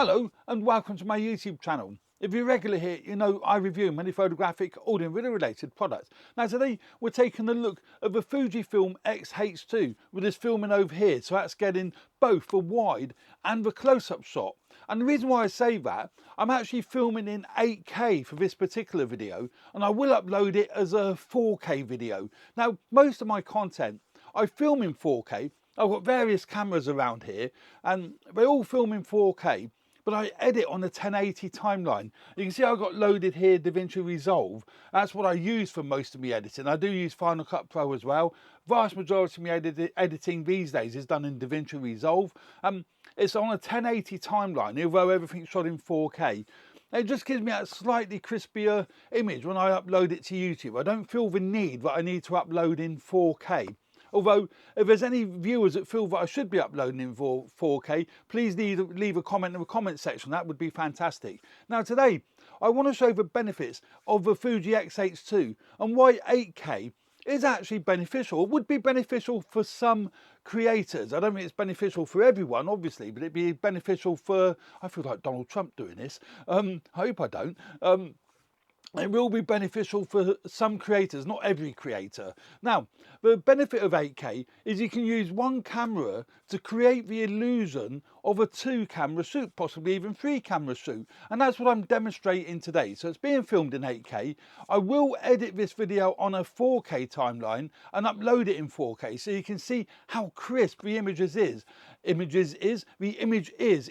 Hello and welcome to my YouTube channel. If you're regular here, you know I review many photographic, audio and video related products. Now today we're taking a look at the Fujifilm X-H2 with this filming over here, so that's getting both the wide and the close-up shot. And the reason why I say that, I'm actually filming in 8K for this particular video, and I will upload it as a 4K video. Now most of my content I film in 4K. I've got various cameras around here and they all film in 4K, but I edit on a 1080 timeline. You can see I've got loaded here DaVinci Resolve. That's what I use for most of my editing. I do use Final Cut Pro as well. Vast majority of my editing these days is done in DaVinci Resolve. It's on a 1080 timeline, although everything's shot in 4K. It just gives me a slightly crispier image when I upload it to YouTube. I don't feel the need that I need to upload in 4K. Although, if there's any viewers that feel that I should be uploading in 4K, please leave a comment in the comment section. That would be fantastic. Now today, I want to show the benefits of the Fuji X-H2 and why 8K is actually beneficial. It would be beneficial for some creators. I don't think it's beneficial for everyone, obviously, but it'd be beneficial for, I feel like Donald Trump doing this. I hope I don't. It will be beneficial for some creators, not every creator. Now, the benefit of 8K is you can use one camera to create the illusion of a 2-camera shoot, possibly even 3-camera shoot. And that's what I'm demonstrating today. So it's being filmed in 8K. I will edit this video on a 4K timeline and upload it in 4K so you can see how crisp the image is,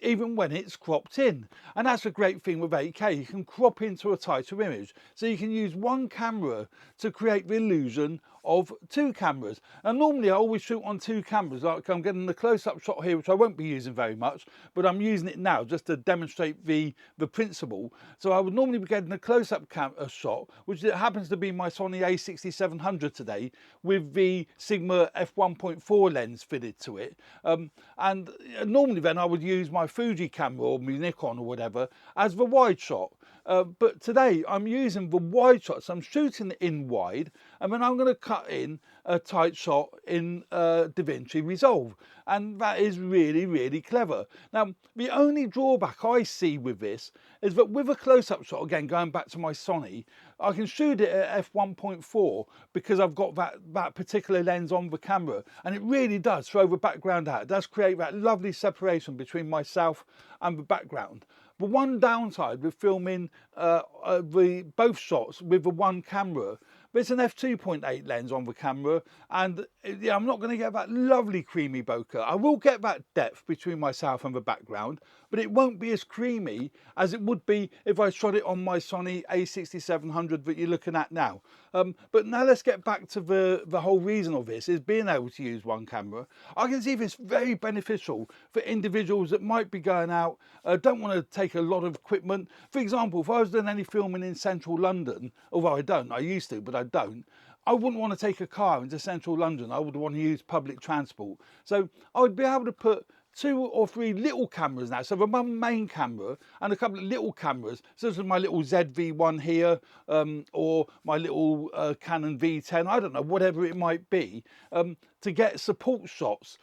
even when it's cropped in. And that's a great thing with 8K. You can crop into a tighter image. So you can use one camera to create the illusion of 2 cameras. And normally I always shoot on 2 cameras. Like I'm getting the close-up shot here, which I won't be using very much, but I'm using it now just to demonstrate the principle. So I would normally be getting a close-up shot, which happens to be my Sony a6700 today, with the Sigma f1.4 lens fitted to it. And normally then I would use my Fuji camera or my Nikon or whatever as the wide shot. But today I'm using the wide shot, so I'm shooting in wide, and then I'm going to cut in a tight shot in DaVinci Resolve, and that is really, really clever. Now, the only drawback I see with this is that with a close-up shot, again going back to my Sony, I can shoot it at f1.4 because I've got that particular lens on the camera, and it really does throw the background out. It does create that lovely separation between myself and the background. The one downside with filming both shots with the one camera, there's an f2.8 lens on the camera, and yeah, I'm not going to get that lovely creamy bokeh. I will get that depth between myself and the background, but it won't be as creamy as it would be if I shot it on my Sony a6700 that you're looking at now. But now let's get back to the whole reason of this, is being able to use one camera. I can see this very beneficial for individuals that might be going out, don't want to take a lot of equipment. For example, if I was doing any filming in central London, although I used to, but I don't, I wouldn't want to take a car into central London. I would want to use public transport. So I would be able to put 2 or 3 little cameras now. So the one main camera and a couple of little cameras, such as my little ZV-1 here, or my little Canon V10, I don't know, whatever it might be, to get support shots,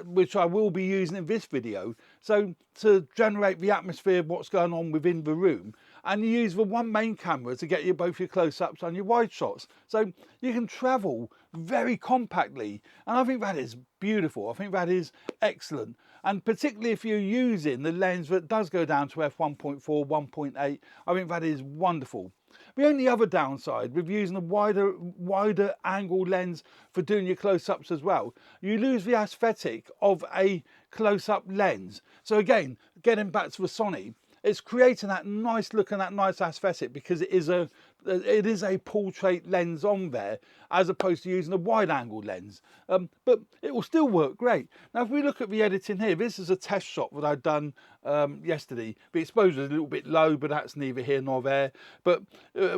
which I will be using in this video. So to generate the atmosphere of what's going on within the room. And you use the one main camera to get both your close-ups and your wide shots. So you can travel very compactly. And I think that is beautiful. I think that is excellent. And particularly if you're using the lens that does go down to f1.4, 1.8, I think that is wonderful. The only other downside with using a wider angle lens for doing your close-ups as well, you lose the aesthetic of a close-up lens. So again, getting back to the Sony, it's creating that nice look and that nice aesthetic because it is a portrait lens on there, as opposed to using a wide angle lens. But it will still work great. Now, if we look at the editing here, this is a test shot that I'd done yesterday. The exposure is a little bit low, but that's neither here nor there. But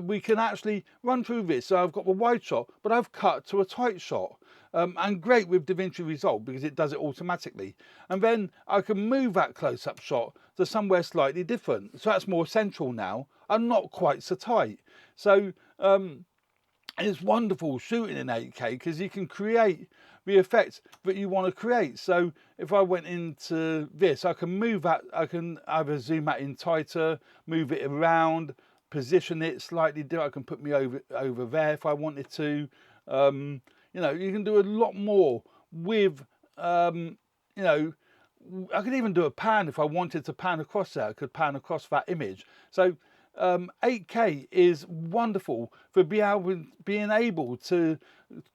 we can actually run through this. So I've got the wide shot, but I've cut to a tight shot. And great with DaVinci Resolve because it does it automatically. And then I can move that close-up shot to somewhere slightly different. So that's more central now and not quite so tight. So it's wonderful shooting in 8K because you can create the effect that you want to create. So if I went into this, I can move that, I can either zoom that in tighter, move it around, position it slightly different. I can put me over there if I wanted to. You know, you can do a lot more with, you know, I could even do a pan if I wanted to pan across there. I could pan across that image. So 8K is wonderful for being able to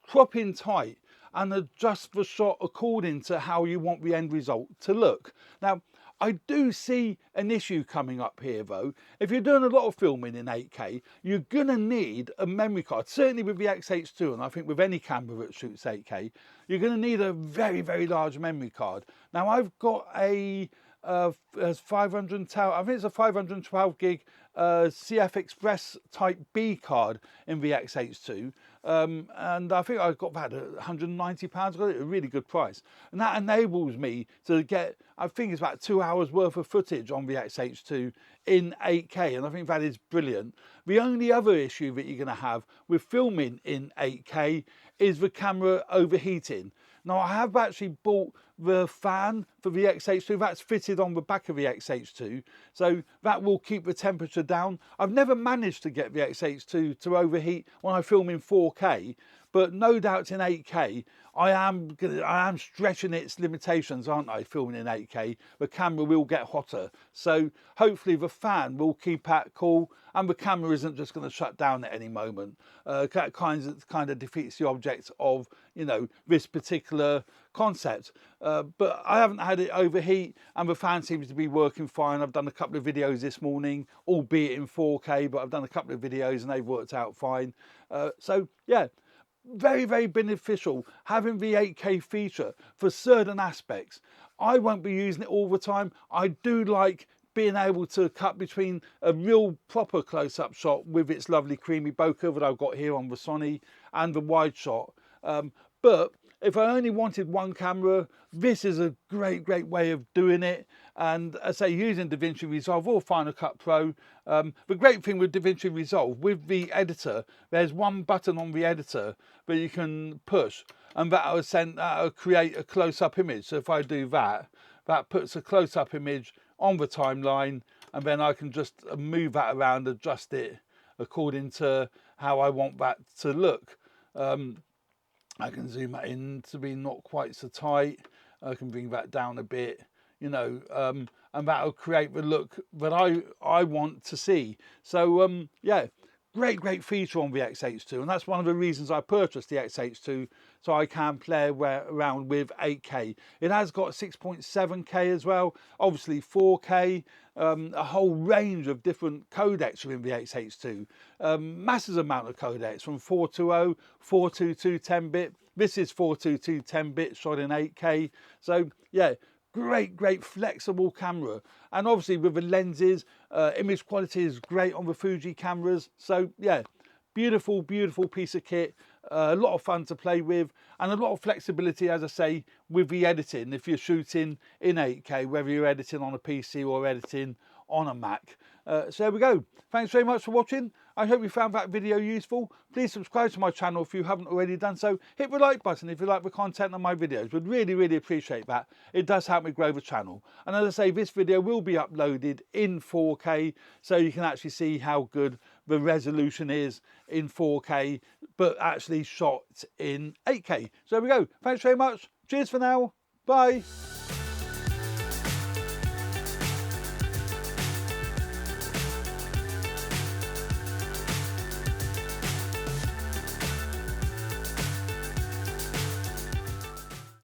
crop in tight and adjust the shot according to how you want the end result to look. Now, I do see an issue coming up here though. If you're doing a lot of filming in 8K, you're gonna need a memory card. Certainly with the X-H2, and I think with any camera that shoots 8K, you're gonna need a very, very large memory card. Now I've got a 512, I think it's a 512 gig CF Express Type B card in the X-H2, and I think I got that at £190. I got it at a really good price, and that enables me to get, I think it's about 2 hours worth of footage on the X-H2 in 8K, and I think that is brilliant. The only other issue that you're going to have with filming in 8K is the camera overheating. Now I have actually bought the fan for the X-H2, that's fitted on the back of the X-H2, so that will keep the temperature down. I've never managed to get the X-H2 to overheat when I film in 4K, but no doubt in 8K I am stretching its limitations, aren't I, filming in 8K. The camera will get hotter, so hopefully the fan will keep that cool and the camera isn't just going to shut down at any moment. That kind of defeats the object of, you know, this particular concept. But I haven't had it overheat and the fan seems to be working fine. I've done a couple of videos this morning, albeit in 4K, but I've done a couple of videos and they've worked out fine. So yeah, very, very beneficial having the 8K feature for certain aspects. I won't be using it all the time. I do like being able to cut between a real proper close-up shot with its lovely creamy bokeh that I've got here on the Sony and the wide shot. But if I only wanted one camera, this is a great way of doing it. And as I say, using DaVinci Resolve or Final Cut Pro, the great thing with DaVinci Resolve, with the editor, there's one button on the editor that you can push, and that'll create a close-up image. So if I do that, that puts a close-up image on the timeline, and then I can just move that around, adjust it according to how I want that to look. I can zoom that in to be not quite so tight. I can bring that down a bit, you know, and that'll create the look that I want to see. So yeah, great feature on the X-H2, and that's one of the reasons I purchased the X-H2, so I can play around with 8K. It has got 6.7K as well, obviously 4K, a whole range of different codecs within the X-H2, massive amount of codecs from 420, 422 10-bit. This is 422 10-bit shot in 8K. So yeah, great flexible camera, and obviously with the lenses, image quality is great on the Fuji cameras. So yeah, beautiful piece of kit, a lot of fun to play with, and a lot of flexibility, as I say, with the editing if you're shooting in 8K, whether you're editing on a PC or editing on a Mac. So there we go. Thanks very much for watching. I hope you found that video useful. Please subscribe to my channel if you haven't already done so. Hit the like button if you like the content of my videos. Would really appreciate that. It does help me grow the channel. And as I say, this video will be uploaded in 4K, so you can actually see how good the resolution is in 4K, but actually shot in 8K. So there we go. Thanks very much. Cheers for now. Bye.